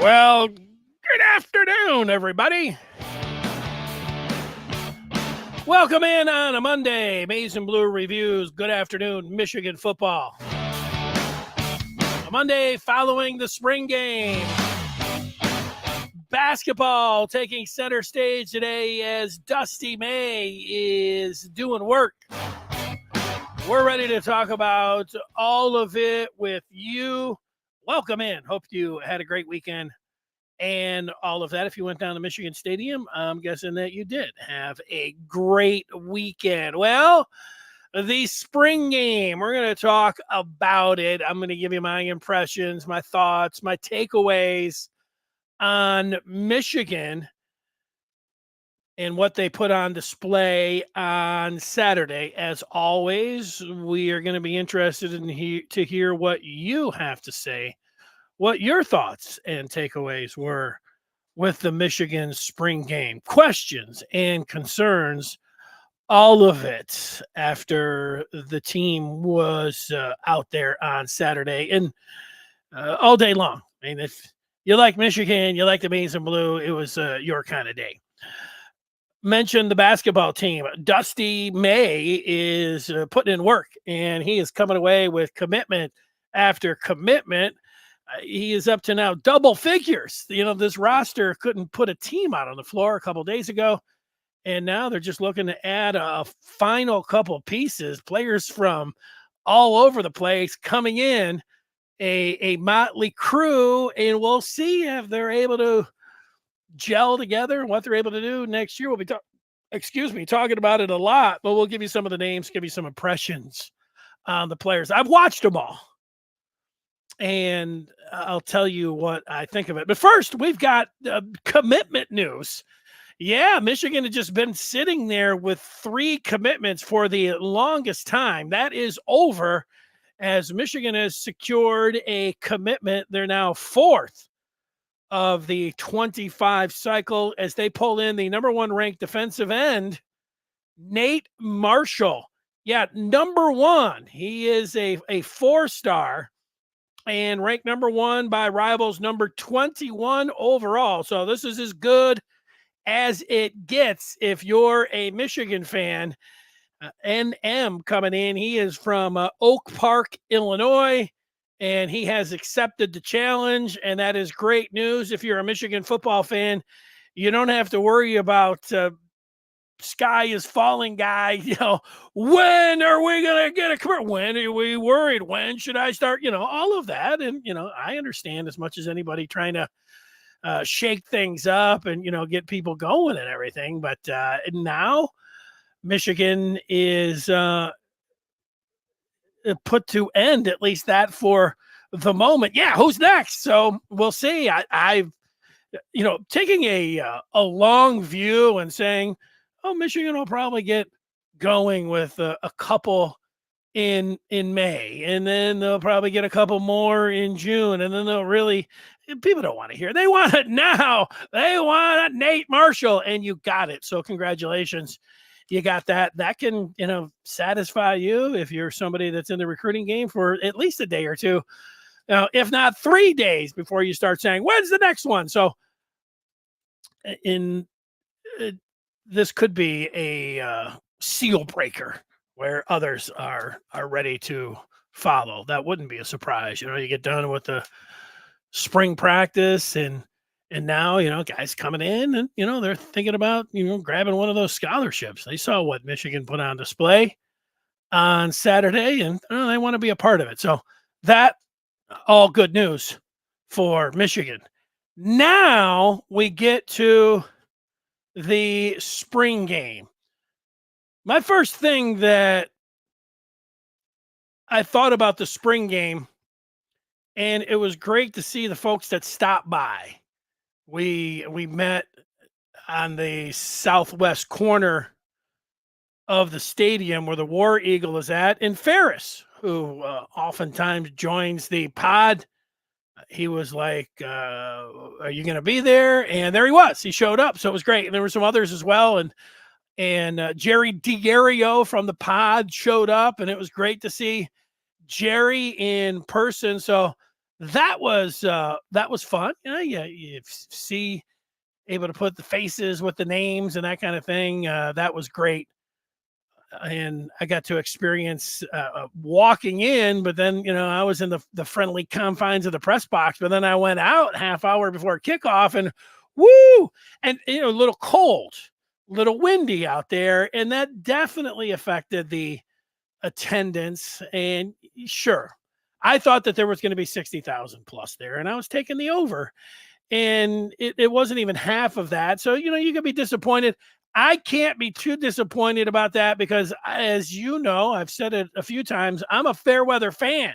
Well, good afternoon, everybody. Welcome in on a Monday. Maize and Blue Reviews. Good afternoon, Michigan football. A Monday following the spring game. Basketball taking center stage today as Dusty May is doing work. We're ready to talk about all of it with you. Welcome in. Hope you had a great weekend and all of that. If you went down to Michigan Stadium, I'm guessing that you did have a great weekend. Well, the spring game, we're going to talk about it. I'm going to give you my impressions, my thoughts, my takeaways on Michigan and what they put on display on Saturday. As always, we are going to be interested in to hear what you have to say, what your thoughts and takeaways were with the Michigan spring game. Questions and concerns, all of it after the team was out there on Saturday and all day long. I mean, if you like Michigan, you like the Maize and Blue, it was your kind of day. Mentioned the basketball team. Dusty May is putting in work, and he is coming away with commitment after commitment. He is up to now double figures. You know, this roster couldn't put a team out on the floor a couple days ago, and now they're just looking to add a final couple pieces, players from all over the place coming in, a motley crew, and we'll see if they're able to gel together and what they're able to do next year. We'll be talking about it a lot, but we'll give you some of the names, give you some impressions on the players. I've watched them all, and I'll tell you what I think of it. But first, we've got commitment news. Yeah, Michigan had just been sitting there with 3 commitments for the longest time. That is over as Michigan has secured a commitment. They're now 4th of the 25 cycle as they pull in the number 1 ranked defensive end, Nate Marshall. Yeah, number 1. He is a 4-star and ranked number 1 by Rivals, number 21 overall. So this is as good as it gets if you're a Michigan fan. NM coming in. He is from Oak Park, Illinois, and he has accepted the challenge, and that is great news. If you're a Michigan football fan, you don't have to worry about sky is falling guy. You know, when are we going to get a career? When are we worried? When should I start? You know, all of that. And, you know, I understand as much as anybody trying to shake things up and, you know, get people going and everything. But now Michigan is put to end, at least that for the moment. Yeah, who's next? So we'll see. I've you know, taking a long view and saying, oh, Michigan will probably get going with a couple in May, and then they'll probably get a couple more in June, and then they'll really, people don't want to hear. They want it now. They want it, Nate Marshall, and you got it. So congratulations. You got that. That can, you know, satisfy you if you're somebody that's in the recruiting game for at least a day or two. Now, if not 3 days before you start saying, when's the next one? So this could be a seal breaker where others are ready to follow. That wouldn't be a surprise. You know, you get done with the spring practice and now, you know, guys coming in and, you know, they're thinking about, you know, grabbing one of those scholarships. They saw what Michigan put on display on Saturday and they want to be a part of it. So that all good news for Michigan. Now we get to the spring game. My first thing that I thought about the spring game, and it was great to see the folks that stopped by. We met on the southwest corner of the stadium where the War Eagle is at, and Ferris, who oftentimes joins the pod. He was like, are you going to be there? And there he was. He showed up. So it was great. And there were some others as well. And Jerry DiGario from the pod showed up, and it was great to see Jerry in person. So that was fun. You see, able to put the faces with the names and that kind of thing. That was great. And I got to experience walking in, but then, I was in the friendly confines of the press box, but then I went out half hour before kickoff and woo, and, a little cold, little windy out there. And that definitely affected the attendance. And sure, I thought that there was going to be 60,000 plus there, and I was taking the over, and it wasn't even half of that. So, you could be disappointed. I can't be too disappointed about that because, as you know, I've said it a few times, I'm a fair weather fan.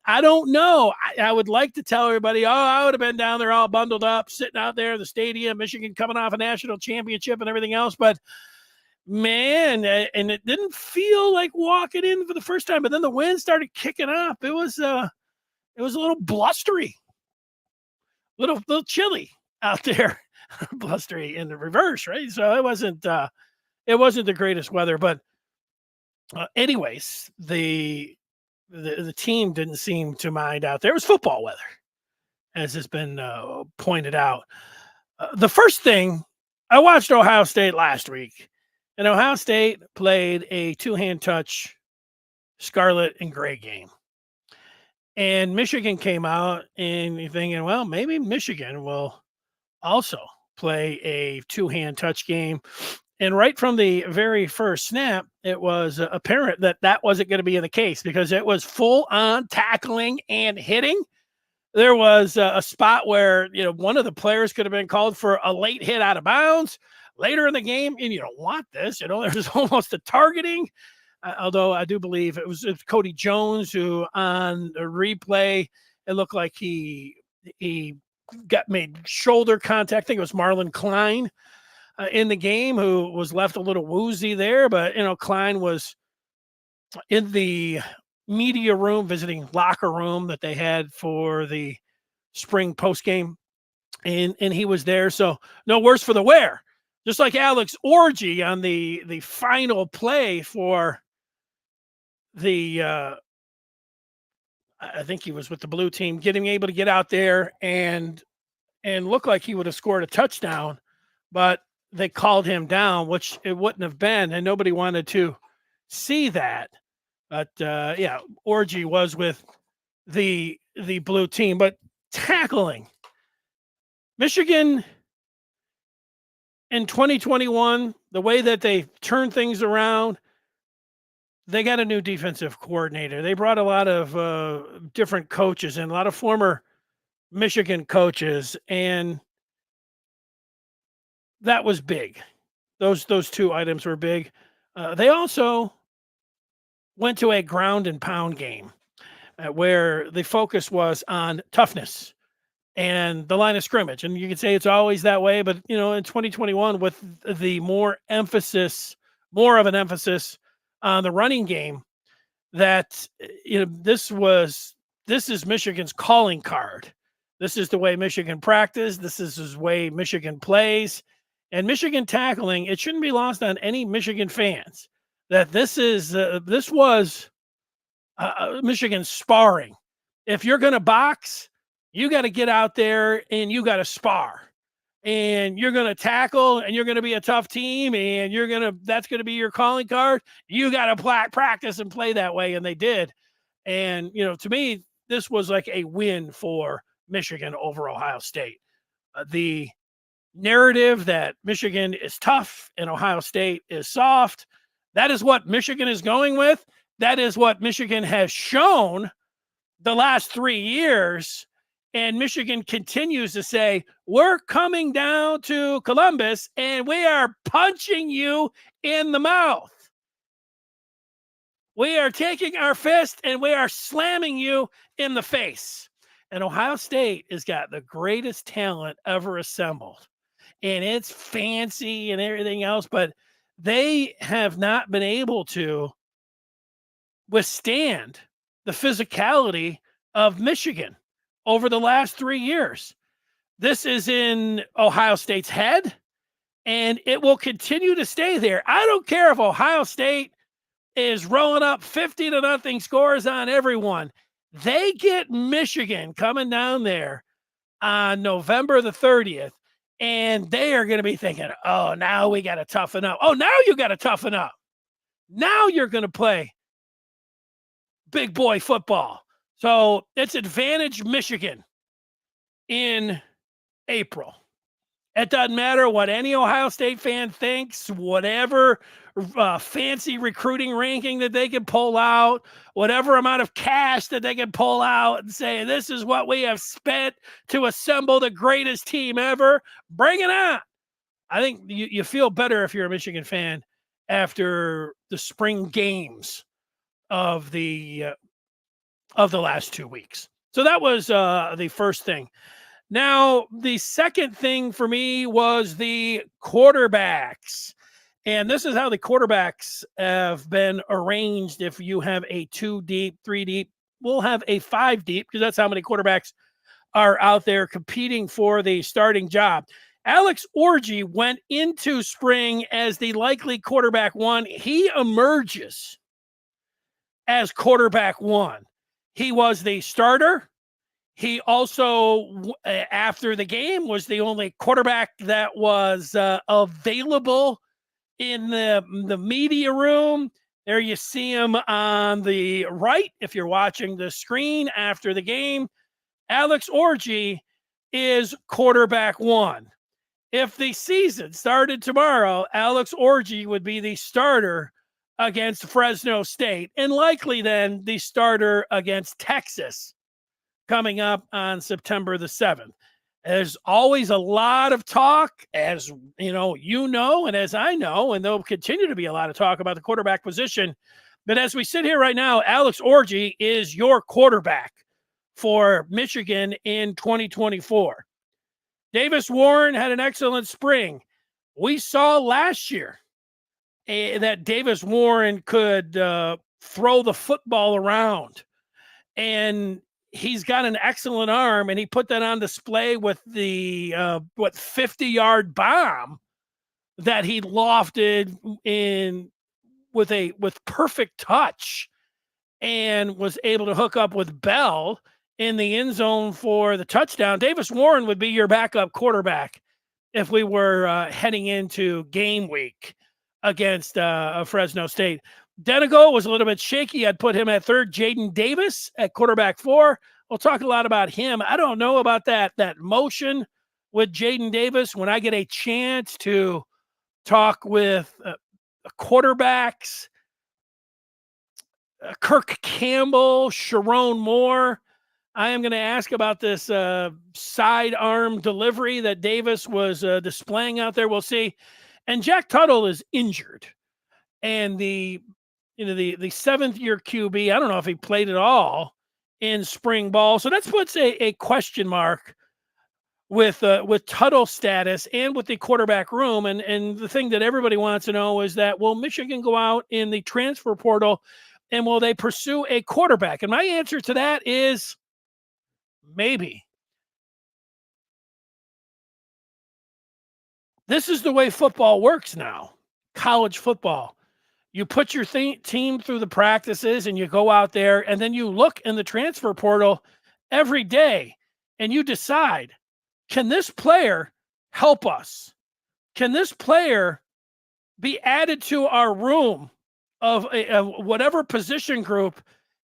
I don't know. I would like to tell everybody, oh, I would have been down there all bundled up, sitting out there in the stadium, Michigan coming off a national championship and everything else. But man, and it didn't feel like walking in for the first time. But then the wind started kicking up. It was a little blustery, little chilly out there. Blustery in the reverse, right? So it wasn't the greatest weather, but anyways, the team didn't seem to mind out there. It was football weather, as has been pointed out. The first thing, I watched Ohio State last week, and Ohio State played a two-hand touch scarlet and gray game. And Michigan came out, and you're thinking, well, maybe Michigan will also play a two-hand touch game. And right from the very first snap, it was apparent that that wasn't going to be the case because it was full on tackling and hitting. There was a spot where, one of the players could have been called for a late hit out of bounds later in the game. And you don't want this, there was almost a targeting. Although I do believe it was Cody Jones who on the replay, it looked like he got made shoulder contact. I think it was Marlon Klein in the game who was left a little woozy there. But, Klein was in the media room, visiting locker room that they had for the spring post game. And he was there. So no worse for the wear. Just like Alex Orgy on the final play for the I think he was with the blue team, getting able to get out there and look like he would have scored a touchdown, but they called him down, which it wouldn't have been, and nobody wanted to see that. But Orgy was with the blue team. But tackling, Michigan in 2021, the way that they turned things around, they got a new defensive coordinator. They brought a lot of different coaches and a lot of former Michigan coaches, and that was big. Those two items were big. They also went to a ground and pound game where the focus was on toughness and the line of scrimmage. And you could say it's always that way, but in 2021 with the more of an emphasis on the running game, that this is Michigan's calling card. This is the way Michigan practice. This is the way Michigan plays. And Michigan tackling, it shouldn't be lost on any Michigan fans that this was Michigan sparring. If you're going to box, you got to get out there and you got to spar. And you're going to tackle and you're going to be a tough team and that's going to be your calling card. You got to practice and play that way. And they did. And, to me, this was like a win for Michigan over Ohio State. The narrative that Michigan is tough and Ohio State is soft, that is what Michigan is going with. That is what Michigan has shown the last 3 years. And Michigan continues to say, we're coming down to Columbus and we are punching you in the mouth. We are taking our fist and we are slamming you in the face. And Ohio State has got the greatest talent ever assembled. And it's fancy and everything else, but they have not been able to withstand the physicality of Michigan over the last 3 years. This is in Ohio State's head, and it will continue to stay there. I don't care if Ohio State is rolling up 50-0 scores on everyone. They get Michigan coming down there on November the 30th, and they are going to be thinking, oh, now we got to toughen up. Oh, now you got to toughen up. Now you're going to play big boy football. So it's advantage Michigan in April. It doesn't matter what any Ohio State fan thinks, whatever fancy recruiting ranking that they can pull out, whatever amount of cash that they can pull out and say, this is what we have spent to assemble the greatest team ever. Bring it on. I think you feel better if you're a Michigan fan after the spring games of the last 2 weeks. So that was the first thing. Now, the second thing for me was the quarterbacks. And this is how the quarterbacks have been arranged. If you have a 2 deep, 3 deep, we'll have a 5 deep because that's how many quarterbacks are out there competing for the starting job. Alex Orji went into spring as the likely quarterback 1. He emerges as quarterback 1. He was the starter. He also, after the game, was the only quarterback that was available in the media room. There you see him on the right, if you're watching the screen after the game. Alex Orji is quarterback 1. If the season started tomorrow, Alex Orji would be the starter against Fresno State, and likely then the starter against Texas coming up on September the 7th. There's always a lot of talk, as and as I know, and there'll continue to be a lot of talk about the quarterback position. But as we sit here right now, Alex Orji is your quarterback for Michigan in 2024. Davis Warren had an excellent spring. We saw last year that Davis Warren could throw the football around, and he's got an excellent arm, and he put that on display with the 50-yard bomb that he lofted in with perfect touch, and was able to hook up with Bell in the end zone for the touchdown. Davis Warren would be your backup quarterback if we were heading into game week against Fresno State. Denego was a little bit shaky. I'd put him at 3rd. Jaden Davis at quarterback 4. We'll talk a lot about him. I don't know about that motion with Jaden Davis. When I get a chance to talk with quarterbacks, Kirk Campbell, Sharon Moore, I am going to ask about this sidearm delivery that Davis was displaying out there. We'll see. And Jack Tuttle is injured. And the 7th-year QB, I don't know if he played at all in spring ball. So that puts a question mark with Tuttle's status and with the quarterback room. And the thing that everybody wants to know is that, will Michigan go out in the transfer portal and will they pursue a quarterback? And my answer to that is maybe. This is the way football works now, college football. You put your team through the practices and you go out there, and then you look in the transfer portal every day and you decide, can this player help us? Can this player be added to our room of whatever position group,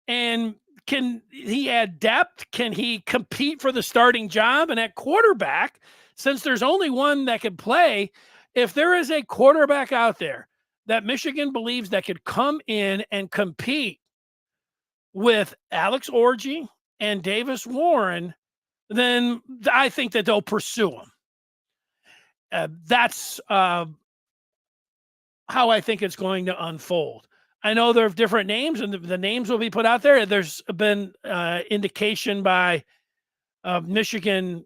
and can he add depth? Can he compete for the starting job? And at quarterback, since there's only one that can play, if there is a quarterback out there that Michigan believes that could come in and compete with Alex Orji and Davis Warren, then I think that they'll pursue him. That's how I think it's going to unfold. I know there are different names, and the names will be put out there. There's been indication by Michigan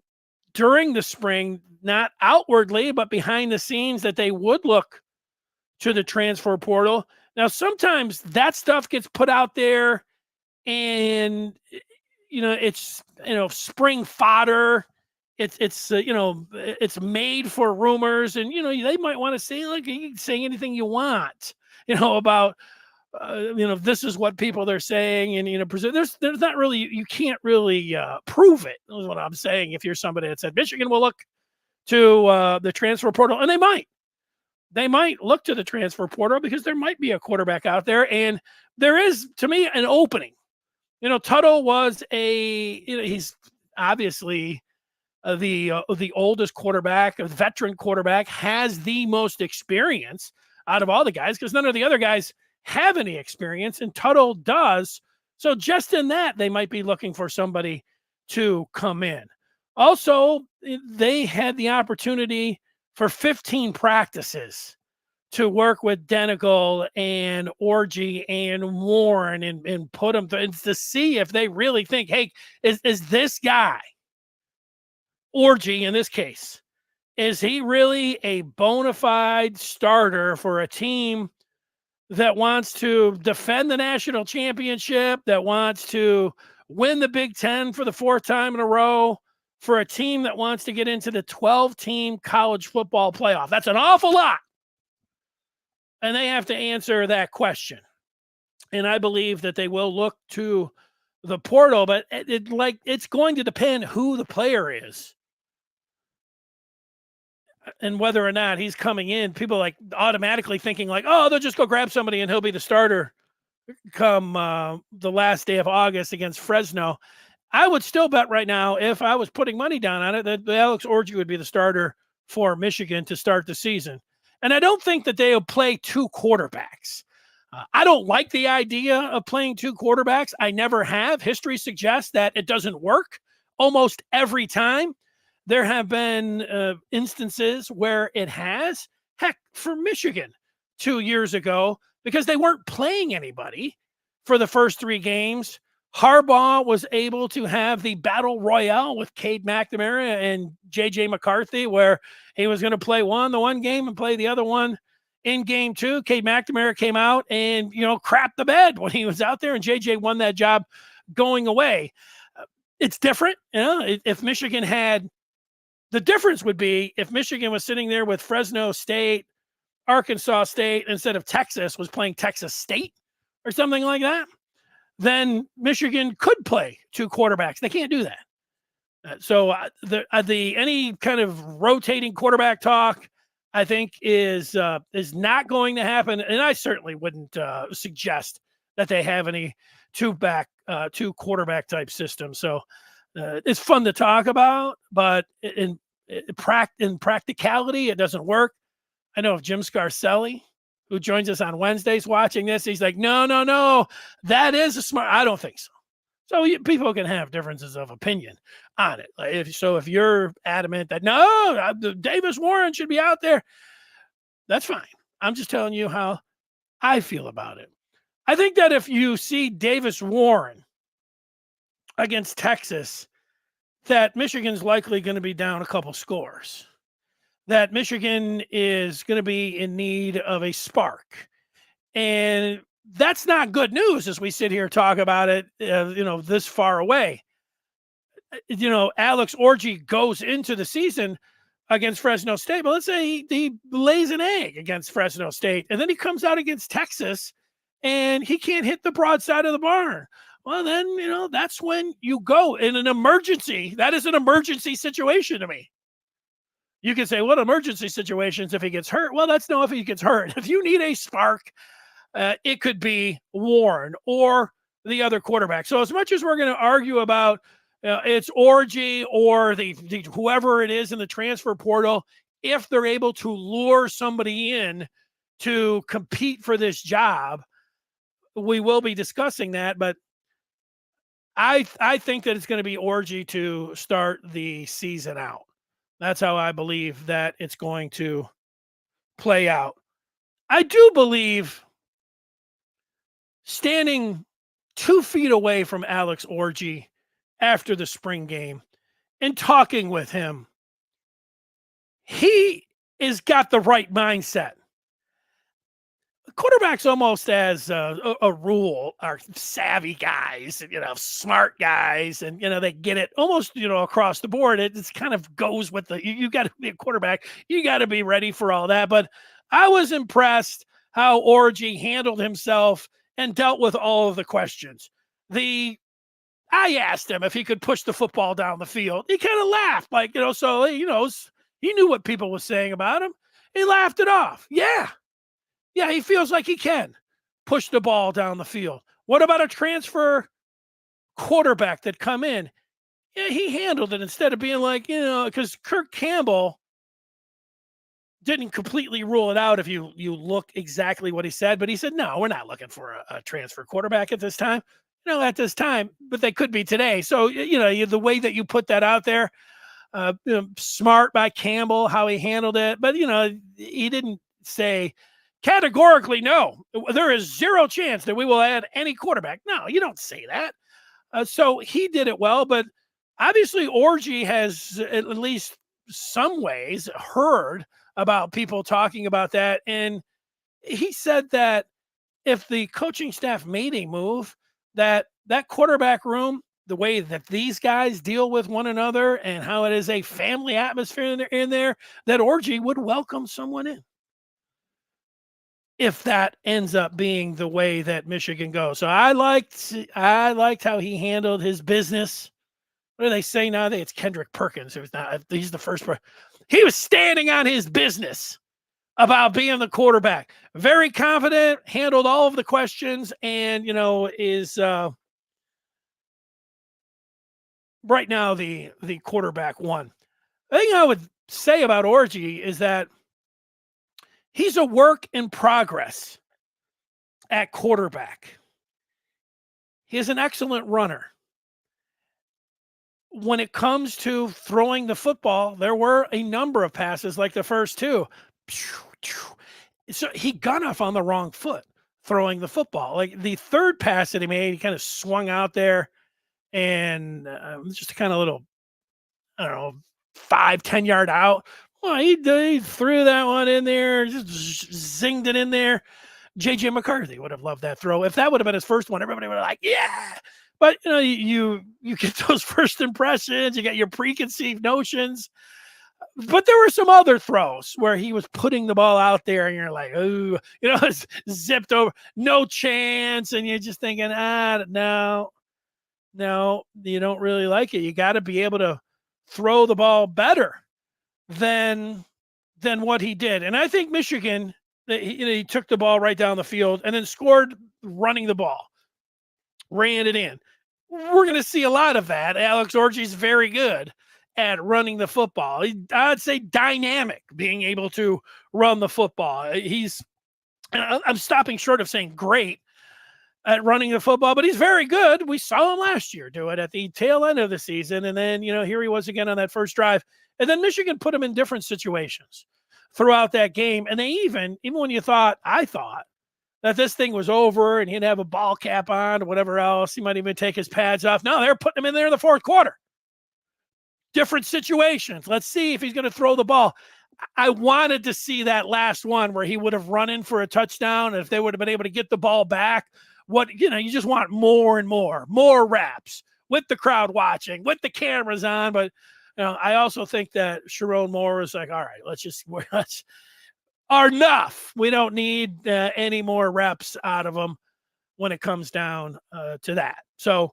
during the spring, not outwardly, but behind the scenes, that they would look to the transfer portal. Now, sometimes that stuff gets put out there and, it's, spring fodder. It's made for rumors, and, they might want to say, look, you can say anything you want, about this is what people are saying, and there's not really, you can't really prove it. Is what I'm saying. If you're somebody that said Michigan will look to the transfer portal, and they might look to the transfer portal because there might be a quarterback out there, and there is, to me, an opening. Tuttle was he's obviously the oldest quarterback, a veteran quarterback, has the most experience out of all the guys because none of the other guys have any experience, and Tuttle does. So just in that, they might be looking for somebody to come in. Also, they had the opportunity for 15 practices to work with Denigal and Orgy and Warren and put them to see if they really think, hey, is this guy, Orgy in this case, is he really a bona fide starter for a team that wants to defend the national championship, that wants to win the Big Ten for the fourth time in a row, for a team that wants to get into the 12-team college football playoff? That's an awful lot. And they have to answer that question. And I believe that they will look to the portal, but it's going to depend who the player is and whether or not he's coming in. People like automatically thinking like, oh, they'll just go grab somebody and he'll be the starter come the last day of August against Fresno. I would still bet right now, if I was putting money down on it, that Alex Orgy would be the starter for Michigan to start the season. And I don't think that they'll play two quarterbacks. I don't like the idea of playing two quarterbacks. I never have. History suggests that it doesn't work almost every time. There have been instances where it has. Heck, for Michigan 2 years ago, because they weren't playing anybody for the first three games, Harbaugh was able to have the battle royale with Cade McNamara and J.J. McCarthy, where he was going to play the one game and play the other one in game two. Cade McNamara came out and, crapped the bed when he was out there, and J.J. won that job going away. It's different. If Michigan had – the difference would be if Michigan was sitting there with Fresno State, Arkansas State, instead of Texas was playing Texas State or something like that, then Michigan could play two quarterbacks. They can't do that. So any kind of rotating quarterback talk, I think, is not going to happen. And I certainly wouldn't suggest that they have any two quarterback type system. So it's fun to talk about, but in practicality, it doesn't work. I know if Jim Scarcelli, who joins us on Wednesdays, watching this, he's like, no, that is a smart. I don't think so. So people can have differences of opinion on it. If you're adamant that no, Davis Warren should be out there, that's fine. I'm just telling you how I feel about it. I think that if you see Davis Warren against Texas, that Michigan's likely going to be down a couple scores, that Michigan is going to be in need of a spark. And that's not good news as we sit here talk about it, this far away. Alex Orgy goes into the season against Fresno State, but let's say he lays an egg against Fresno State, and then he comes out against Texas and he can't hit the broadside of the barn. Well, then, that's when you go in an emergency. That is an emergency situation to me. You can say, what emergency situations if he gets hurt? Well, that's no if he gets hurt. If you need a spark, it could be Warren or the other quarterback. So as much as we're going to argue about it's Orgy or the whoever it is in the transfer portal, if they're able to lure somebody in to compete for this job, we will be discussing that. But I think that it's going to be Orgy to start the season out. That's how I believe that it's going to play out. I do believe standing 2 feet away from Alex Orgy after the spring game and talking with him, he has got the right mindset. Quarterbacks almost as a rule are savvy guys, smart guys, and they get it almost across the board. It kind of goes with you got to be a quarterback, you got to be ready for all that. But I was impressed how Orgy handled himself and dealt with all of the questions. I asked him if he could push the football down the field. He kind of laughed, like, so, he knew what people were saying about him. He laughed it off. Yeah, he feels like he can push the ball down the field. What about a transfer quarterback that come in? Yeah, he handled it instead of being like, because Kirk Campbell didn't completely rule it out if you look exactly what he said, but he said, no, we're not looking for a transfer quarterback at this time. At this time, but they could be today. So, the way that you put that out there, smart by Campbell, how he handled it. But, he didn't say categorically, no, there is zero chance that we will add any quarterback. No, you don't say that. So he did it well, but obviously Orgy has at least some ways heard about people talking about that. And he said that if the coaching staff made a move, that quarterback room, the way that these guys deal with one another and how it is a family atmosphere in there, that Orgy would welcome someone in if that ends up being the way that Michigan goes. So I liked how he handled his business. What do they say now? It's Kendrick Perkins. He's the first person. He was standing on his business about being the quarterback. Very confident, handled all of the questions, and, is right now the quarterback one. The thing I would say about Orgy is that he's a work in progress at quarterback. He is an excellent runner. When it comes to throwing the football, there were a number of passes like the first two. So he got off on the wrong foot throwing the football. Like the third pass that he made, he kind of swung out there and just a kind of little, 5-10 yard out. Well, he threw that one in there, just zinged it in there. JJ McCarthy would have loved that throw. If that would have been his first one, everybody would have like, yeah. But you get those first impressions, you got your preconceived notions. But there were some other throws where he was putting the ball out there and you're like, oh, it's zipped over, no chance. And you're just thinking, no, you don't really like it. You got to be able to throw the ball better than what he did. And I think Michigan, he took the ball right down the field and then scored running the ball, ran it in. We're going to see a lot of that. Alex Orgy's very good at running the football. I'd say dynamic, being able to run the football. I'm stopping short of saying great at running the football, but he's very good. We saw him last year do it at the tail end of the season. And then, here he was again on that first drive. And then Michigan put him in different situations throughout that game. And they even when I thought that this thing was over and he'd have a ball cap on or whatever else, he might even take his pads off. No, they're putting him in there in the fourth quarter. Different situations. Let's see if he's going to throw the ball. I wanted to see that last one where he would have run in for a touchdown. And if they would have been able to get the ball back, you just want more and more reps with the crowd watching, with the cameras on. But, I also think that Sharon Moore is like, all right, let's enough. We don't need any more reps out of him when it comes down to that. So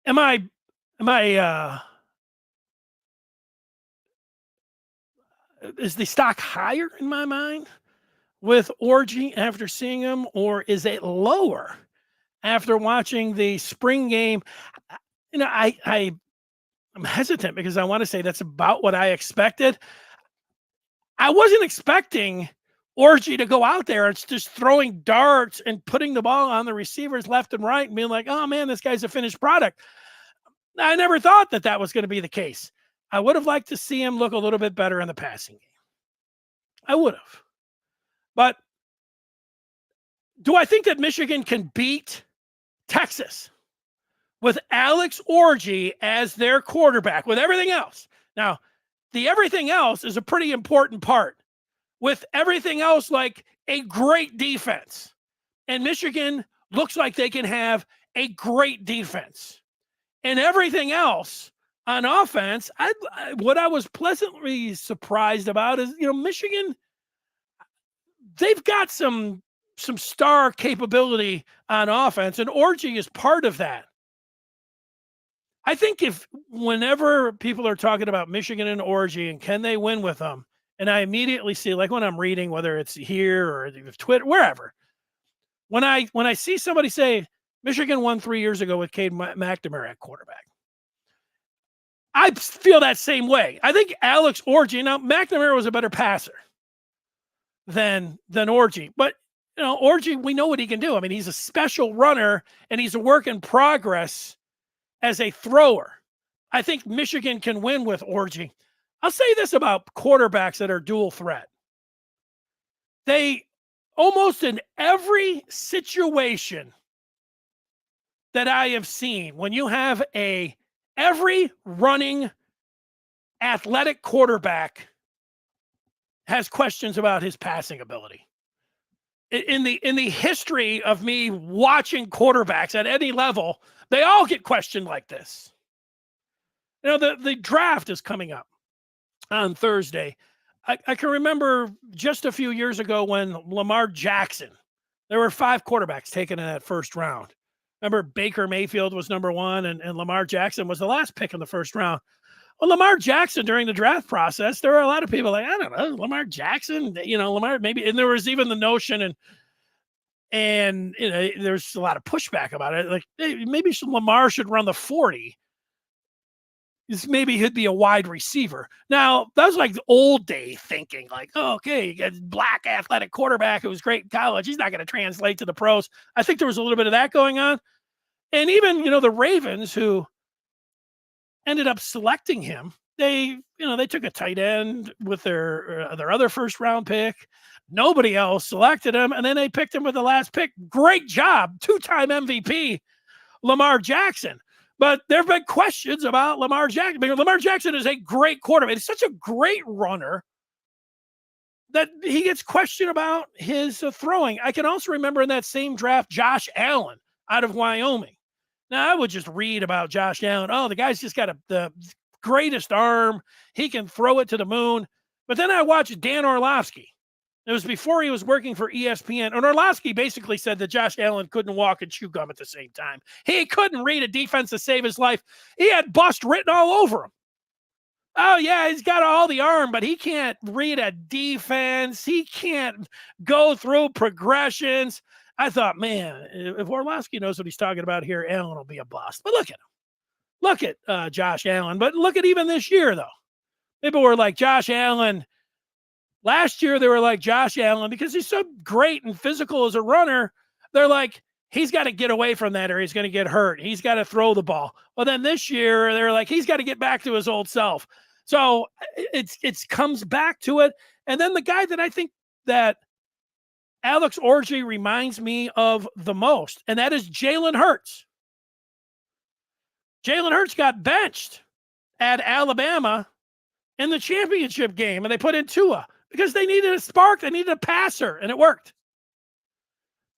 am I is the stock higher in my mind with Orgy after seeing him, or is it lower after watching the spring game? I'm hesitant because I want to say that's about what I expected. I wasn't expecting Orgy to go out there and just throwing darts and putting the ball on the receivers left and right and being like, oh man, this guy's a finished product. I never thought that was going to be the case. I would have liked to see him look a little bit better in the passing game. I would have. But do I think that Michigan can beat Texas with Alex Orgy as their quarterback, with everything else? Now, the everything else is a pretty important part. With everything else, like a great defense. And Michigan looks like they can have a great defense. And everything else on offense, what I was pleasantly surprised about is, Michigan, they've got some some star capability on offense, and Orji is part of that. I think whenever people are talking about Michigan and Orji and can they win with them, and I immediately see, like when I'm reading, whether it's here or Twitter, wherever, when I see somebody say Michigan won 3 years ago with Cade McNamara at quarterback, I feel that same way. I think Alex Orji, now McNamara was a better passer than Orji, but Orji, we know what he can do. I mean, he's a special runner and he's a work in progress as a thrower. I think Michigan can win with Orji. I'll say this about quarterbacks that are dual threat. They almost in every situation that I have seen, when you have every running athletic quarterback has questions about his passing ability. In the history of me watching quarterbacks at any level, they all get questioned like this. The draft is coming up on Thursday. I can remember just a few years ago when Lamar Jackson, there were 5 quarterbacks taken in that first round. Remember Baker Mayfield was number 1 and Lamar Jackson was the last pick in the first round. Well, Lamar Jackson during the draft process, there were a lot of people like, I don't know, Lamar Jackson, Lamar maybe, and there was even the notion and there's a lot of pushback about it. Like, hey, maybe Lamar should run the 40. Maybe he'd be a wide receiver. Now, that was like the old day thinking, like, oh, okay, you got a black athletic quarterback who was great in college. He's not going to translate to the pros. I think there was a little bit of that going on. And even, the Ravens, who ended up selecting him, they took a tight end with their other first round pick. Nobody else selected him. And then they picked him with the last pick. Great job. 2-time MVP, Lamar Jackson. But there have been questions about Lamar Jackson. Because Lamar Jackson is a great quarterback. He's such a great runner that he gets questioned about his throwing. I can also remember in that same draft, Josh Allen out of Wyoming. Now, I would just read about Josh Allen. Oh, the guy's just got the greatest arm. He can throw it to the moon. But then I watched Dan Orlovsky. It was before he was working for ESPN. And Orlovsky basically said that Josh Allen couldn't walk and chew gum at the same time. He couldn't read a defense to save his life. He had bust written all over him. Oh, yeah, he's got all the arm, but he can't read a defense. He can't go through progressions. I thought, man, if Orlovsky knows what he's talking about here, Allen will be a bust. But look at him. Look at Josh Allen. But look at even this year, though. People were like, Josh Allen. Last year, they were like, Josh Allen, because he's so great and physical as a runner, they're like, he's got to get away from that or he's going to get hurt. He's got to throw the ball. Well, then this year, they're like, he's got to get back to his old self. So it comes back to it. And then the guy that I think that Alex Orji reminds me of the most, and that is Jalen Hurts. Jalen Hurts got benched at Alabama in the championship game, and they put in Tua because they needed a spark. They needed a passer, and it worked.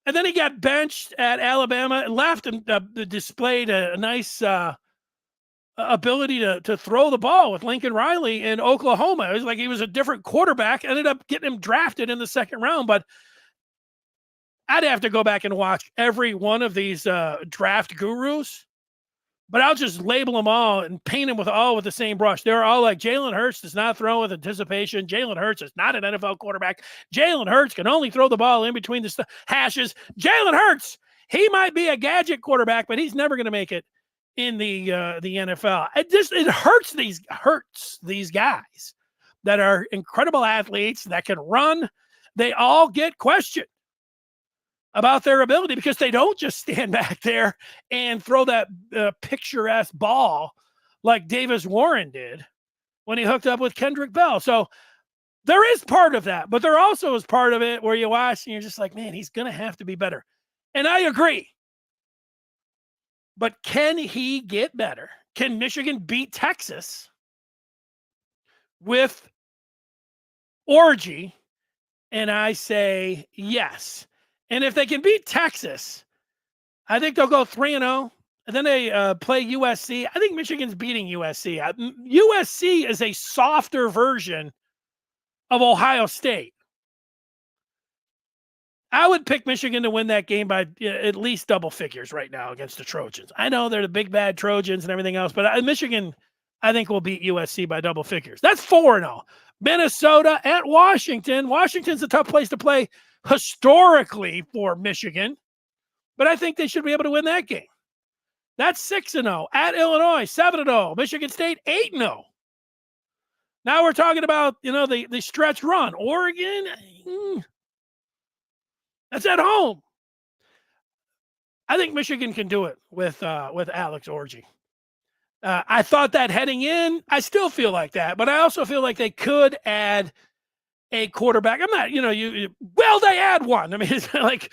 And then he got benched at Alabama and left and displayed a nice ability to throw the ball with Lincoln Riley in Oklahoma. It was like he was a different quarterback. Ended up getting him drafted in the second round, but I'd have to go back and watch every one of these draft gurus, but I'll just label them all and paint them with the same brush. They're all like, Jalen Hurts does not throw with anticipation. Jalen Hurts is not an NFL quarterback. Jalen Hurts can only throw the ball in between the hashes. Jalen Hurts, he might be a gadget quarterback, but he's never going to make it in the NFL. It hurts these guys that are incredible athletes that can run. They all get questioned about their ability because they don't just stand back there and throw that picturesque ball like Davis Warren did when he hooked up with Kendrick Bell. So there is part of that, but there also is part of it where you watch and you're just like, man, he's going to have to be better. And I agree. But can he get better? Can Michigan beat Texas with Orji? And I say yes. And if they can beat Texas, I think they'll go 3-0. And then they play USC. I think Michigan's beating USC. USC is a softer version of Ohio State. I would pick Michigan to win that game by at least double figures right now against the Trojans. I know they're the big bad Trojans and everything else, but Michigan, I think, will beat USC by double figures. That's 4-0. Minnesota at Washington. Washington's a tough place to play historically for Michigan, but I think they should be able to win that game. That's 6-0. At Illinois, 7-0. Michigan State, 8-0. Now we're talking about, the stretch run. Oregon, that's at home. I think Michigan can do it with Alex Orji. I thought that heading in. I still feel like that, but I also feel like they could add a quarterback. I'm not, they add one. I mean, it's like,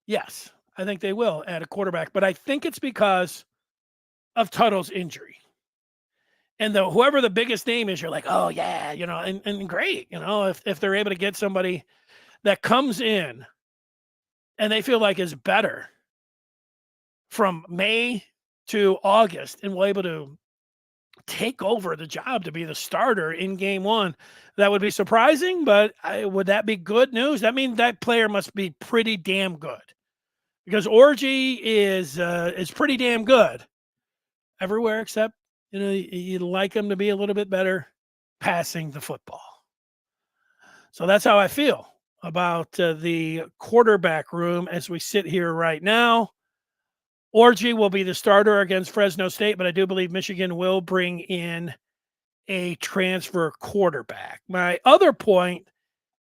yes, I think they will add a quarterback, but I think it's because of Tuttle's injury. And whoever the biggest name is, you're like, oh yeah, and great, if they're able to get somebody that comes in and they feel like is better from May to August and will able to take over the job to be the starter in game one, that would be surprising, but would that be good news? That means that player must be pretty damn good, because Orji is pretty damn good everywhere except, you'd like him to be a little bit better passing the football. So that's how I feel about the quarterback room as we sit here right now. Orji will be the starter against Fresno State, but I do believe Michigan will bring in a transfer quarterback. My other point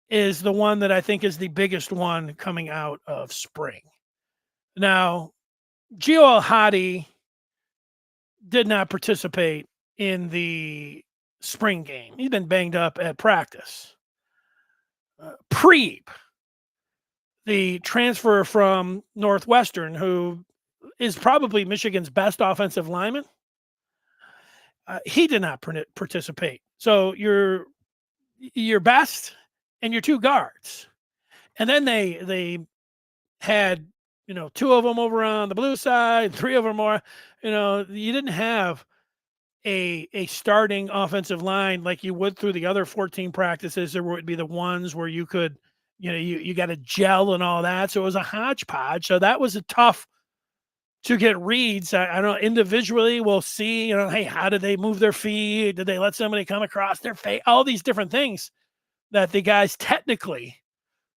is the one that I think is the biggest one coming out of spring. Now, Gio Al-Hadi did not participate in the spring game. He's been banged up at practice. Preeb, the transfer from Northwestern, who is probably Michigan's best offensive lineman, he did not participate. So your best and your two guards. And then they had, two of them over on the blue side, three of them more. You didn't have a starting offensive line like you would through the other 14 practices. There would be the ones where you could, you got to gel and all that. So it was a hodgepodge. So that was a tough to get reads. I don't know, individually we'll see, hey, how did they move their feet? Did they let somebody come across their face? All these different things that the guys technically,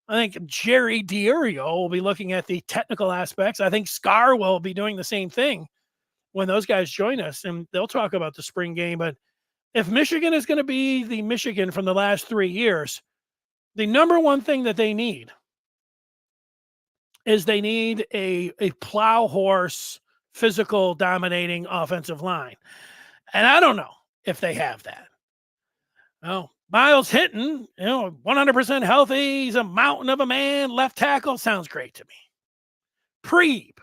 I think Jerry D'Irio will be looking at the technical aspects. I think Scar will be doing the same thing when those guys join us, and they'll talk about the spring game. But if Michigan is going to be the Michigan from the last 3 years, the number one thing that they need is they need a plow horse, physical, dominating offensive line. And I don't know if they have that. Well, Miles Hinton, 100% healthy. He's a mountain of a man. Left tackle sounds great to me. Preeb,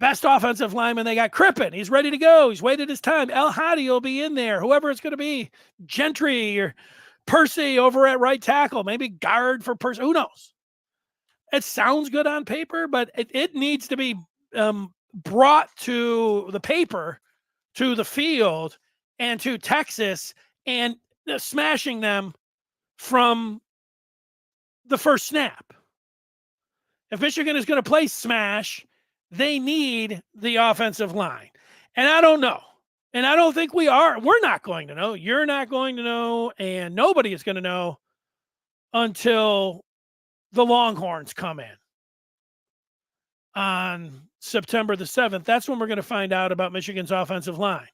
best offensive lineman they got. Crippen, he's ready to go. He's waited his time. Al-Hadi will be in there. Whoever it's going to be, Gentry or Percy over at right tackle. Maybe guard for Percy. Who knows? It sounds good on paper, but it needs to be brought to the paper, to the field, and to Texas, and smashing them from the first snap. If Michigan is going to play smash, they need the offensive line. And I don't know. And I don't think we are. We're not going to know. You're not going to know. And nobody is going to know until the Longhorns come in on September the 7th. That's when we're going to find out about Michigan's offensive line.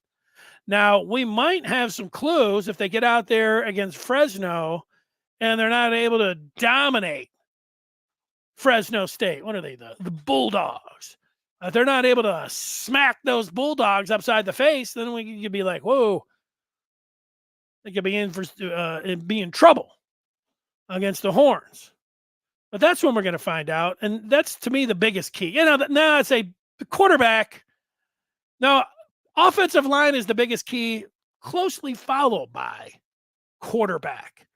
Now, we might have some clues if they get out there against Fresno and they're not able to dominate Fresno State. What are they, the Bulldogs? If they're not able to smack those Bulldogs upside the face, then we could be like, whoa, they could be be in trouble against the Horns. But that's when we're going to find out, and that's, to me, the biggest key. Now I'd say the quarterback. Now, offensive line is the biggest key, closely followed by quarterback.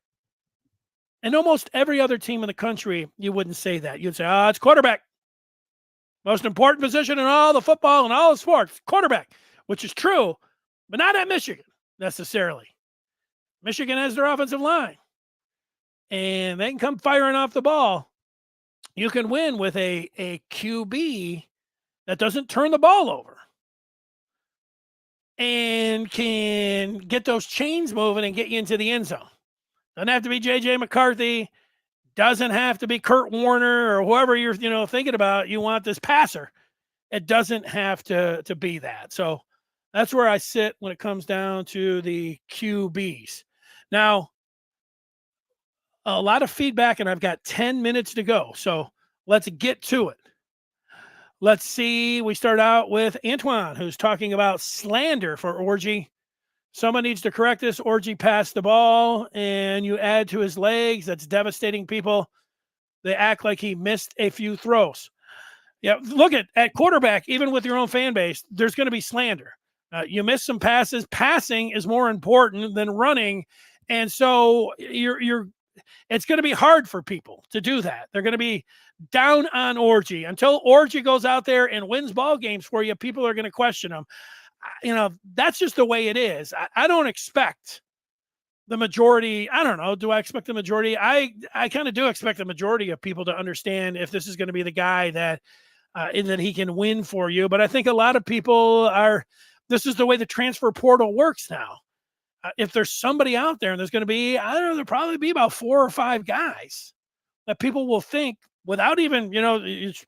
And almost every other team in the country, you wouldn't say that. You'd say, it's quarterback. Most important position in all the football and all the sports, quarterback, which is true, but not at Michigan necessarily. Michigan has their offensive line. and they can come firing off the ball, you can win with a QB that doesn't turn the ball over and can get those chains moving and get you into the end zone. Doesn't have to be J.J. McCarthy. Doesn't have to be Kurt Warner or whoever you're thinking about. You want this passer. It doesn't have to be that. So that's where I sit when it comes down to the QBs. Now, a lot of feedback, and I've got 10 minutes to go. So let's get to it. Let's see. We start out with Antoine, who's talking about slander for Orgy. Someone needs to correct this. Orgy passed the ball, and you add to his legs. That's devastating people. They act like he missed a few throws. Yeah, look at quarterback, even with your own fan base, there's going to be slander. You miss some passes. Passing is more important than running. And so it's going to be hard for people to do that. They're going to be down on Orgy. Until Orgy goes out there and wins ball games for you, people are going to question him. That's just the way it is. I don't expect the majority. I don't know. Do I expect the majority? I kind of do expect the majority of people to understand if this is going to be the guy that he can win for you. But I think a lot of people this is the way the transfer portal works now. If there's somebody out there, and there's going to be, there'll probably be about 4 or 5 guys that people will think, without even,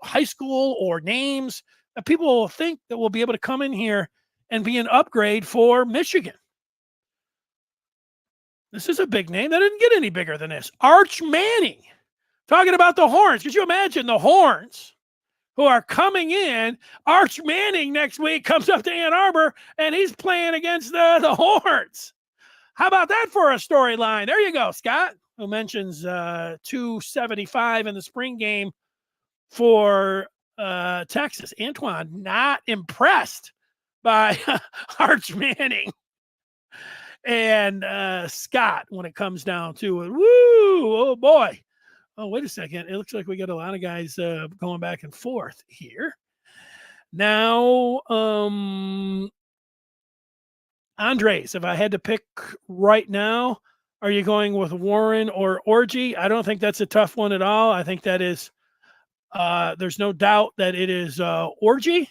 high school or names, that people will think that will be able to come in here and be an upgrade for Michigan. This is a big name. That didn't get any bigger than this. Arch Manning, talking about the Horns. Could you imagine the Horns who are coming in? Arch Manning next week comes up to Ann Arbor, and he's playing against the Horns. How about that for a storyline? There you go, Scott, who mentions 275 in the spring game for Texas. Antoine, not impressed by Arch Manning and Scott when it comes down to it. Woo! Oh, boy. Oh, wait a second. It looks like we got a lot of guys going back and forth here. Now, Andres, if I had to pick right now, are you going with Warren or Orgy? I don't think that's a tough one at all. I think that is, there's no doubt that it is Orgy.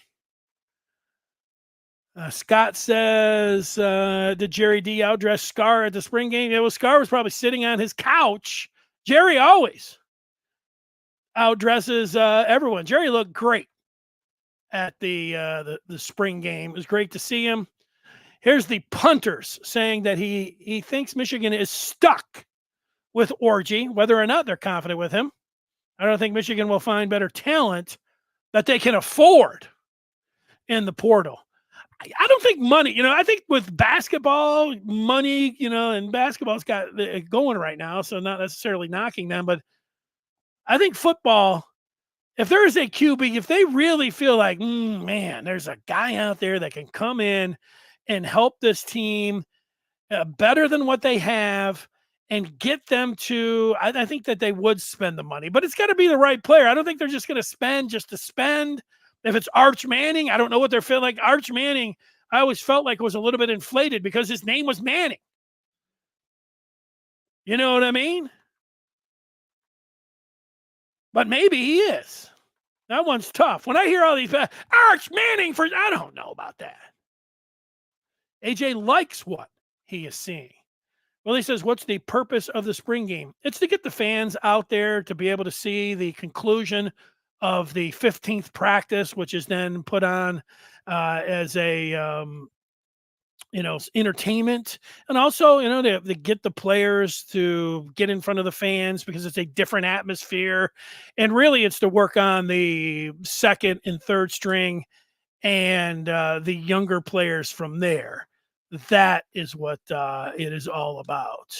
Scott says, did Jerry D outdress Scar at the spring game? Yeah, well, Scar was probably sitting on his couch. Jerry always outdresses everyone. Jerry looked great at the spring game. It was great to see him. Here's the punters saying that he thinks Michigan is stuck with Orgy, whether or not they're confident with him. I don't think Michigan will find better talent that they can afford in the portal. I don't think money, I think with basketball, money, and basketball's got it going right now, so not necessarily knocking them, but I think football, if there is a QB, if they really feel like, man, there's a guy out there that can come in and help this team better than what they have and get them to, I think that they would spend the money, but it's got to be the right player. I don't think they're just going to spend just to spend. If it's Arch Manning, I don't know what they're feeling like. Arch Manning, I always felt like was a little bit inflated because his name was Manning. You know what I mean? But maybe he is. That one's tough. When I hear all these, Arch Manning I don't know about that. AJ likes what he is seeing. Well, he says, what's the purpose of the spring game? It's to get the fans out there to be able to see the conclusion of the 15th practice, which is then put on as a, entertainment. And also, to get the players to get in front of the fans because it's a different atmosphere. And really, it's to work on the second and third string and the younger players from there. That is what it is all about.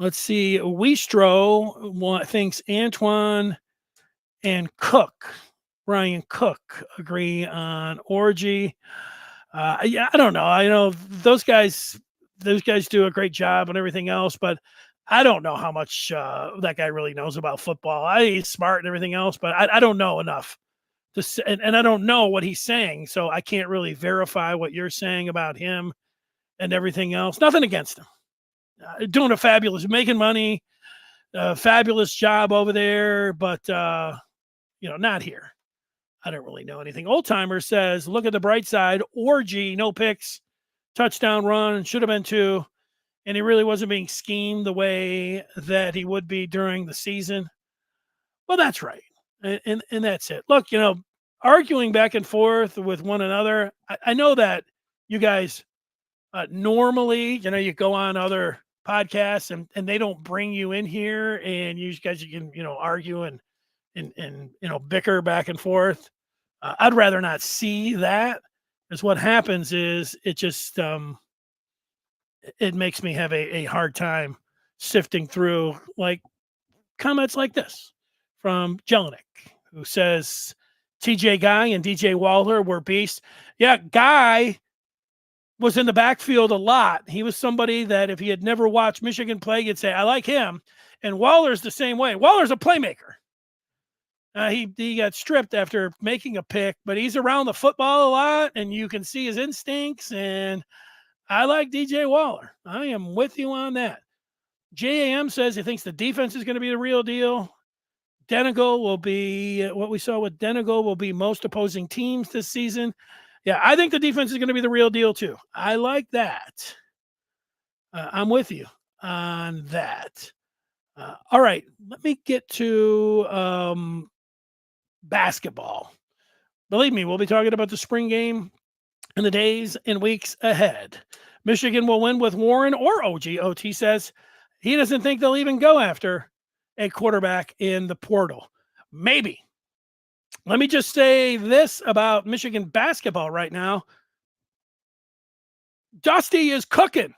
Let's see. Weistro thinks Antoine and Brian Cook agree on Orgy. I don't know. I know those guys do a great job and everything else, but I don't know how much that guy really knows about football. He's smart and everything else, but I don't know enough to say, and I don't know what he's saying, so I can't really verify what you're saying about him and everything else. Nothing against him. Doing a fabulous, making money, fabulous job over there, but not here. I don't really know anything. Old Timer says, look at the bright side. Orgy, no picks, touchdown run, should have been 2. And he really wasn't being schemed the way that he would be during the season. Well, that's right. And that's it. Look, arguing back and forth with one another. I know that you guys normally, you go on other podcasts and they don't bring you in here and you guys can, argue and bicker back and forth. I'd rather not see that, because what happens is it just it makes me have a hard time sifting through like comments like this from Jelinek, who says TJ Guy and DJ Waller were beasts. Yeah, Guy was in the backfield a lot. He was somebody that if he had never watched Michigan play, you'd say, I like him. And Waller's the same way. Waller's a playmaker. He got stripped after making a pick, but he's around the football a lot, and you can see his instincts, and I like DJ Waller. I am with you on that. JAM says he thinks the defense is going to be the real deal. Denegal will be, what we saw with Denegal will be most opposing teams this season. Yeah, I think the defense is going to be the real deal too. I like that. I'm with you on that. All right, let me get to basketball. Believe me, we'll be talking about the spring game in the days and weeks ahead. Michigan will win with Warren or OG. OT says he doesn't think they'll even go after a quarterback in the portal. Maybe. Let me just say this about Michigan basketball right now. Dusty is cooking.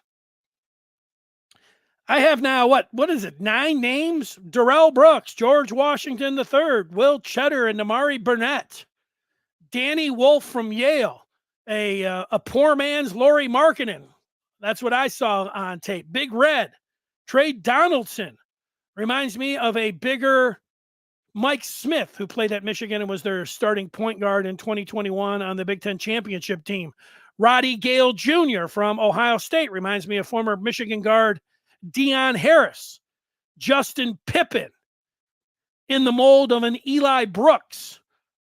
I have now, what is it, 9 names? Darrell Brooks, George Washington III, Will Cheddar, and Namari Burnett. Danny Wolf from Yale, a poor man's Laurie Markkinen. That's what I saw on tape. Big Red, Trey Donaldson. Reminds me of a bigger Mike Smith, who played at Michigan and was their starting point guard in 2021 on the Big Ten championship team. Roddy Gale Jr. from Ohio State reminds me of former Michigan guard Deion Harris. Justin Pippen, in the mold of an Eli Brooks.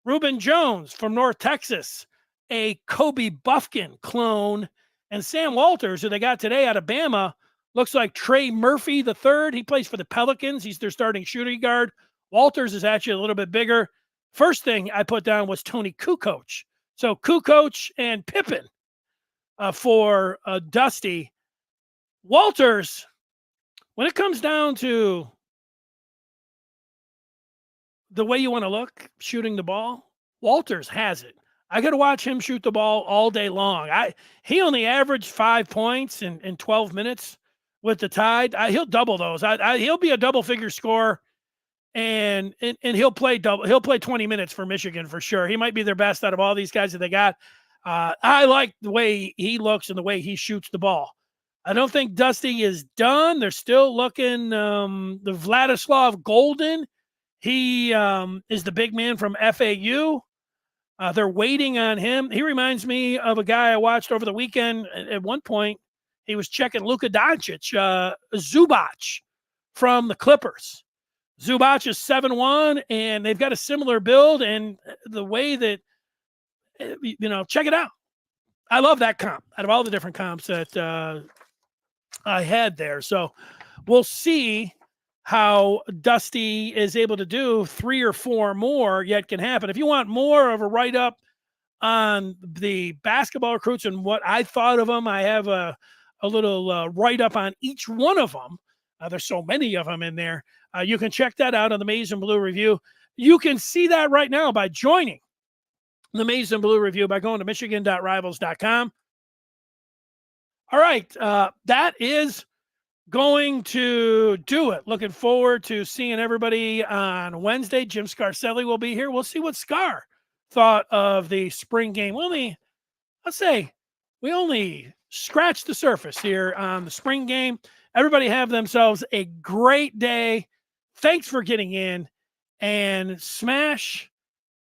Reuben Jones from North Texas, a Kobe Buffkin clone. And Sam Walters, who they got today out of Bama, looks like Trey Murphy III. He plays for the Pelicans. He's their starting shooting guard. Walters is actually a little bit bigger. First thing I put down was Tony Kukoc. So Kukoc and Pippen for Dusty. Walters, when it comes down to the way you want to look shooting the ball, Walters has it. I got to watch him shoot the ball all day long. He only averaged 5 points in 12 minutes with the Tide. He'll double those. He'll be a double-figure scorer, and he'll play double. He'll play 20 minutes for Michigan for sure. He might be their best out of all these guys that they got. I like the way he looks and the way he shoots the ball. I don't think Dusty is done. They're still looking. The Vladislav Golden, he is the big man from FAU. They're waiting on him. He reminds me of a guy I watched over the weekend. At one point, he was checking Luka Doncic, Zubac from the Clippers. Zubac is 7'1", and they've got a similar build. And the way that, check it out. I love that comp out of all the different comps that I had there. So we'll see how Dusty is able to do 3 or 4 more yet can happen. If you want more of a write-up on the basketball recruits and what I thought of them, I have a little write-up on each one of them. There's so many of them in there. You can check that out on the Maize and Blue Review. You can see that right now by joining the Maize and Blue Review by going to michigan.rivals.com. All right, that is going to do it. Looking forward to seeing everybody on Wednesday. Jim Scarcelli will be here. We'll see what Scar thought of the spring game. We only scratched the surface here on the spring game. Everybody have themselves a great day. Thanks for getting in, and smash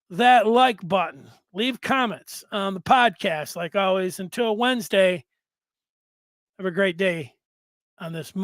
that like button. Leave comments on the podcast like always. Until Wednesday, have a great day on this month.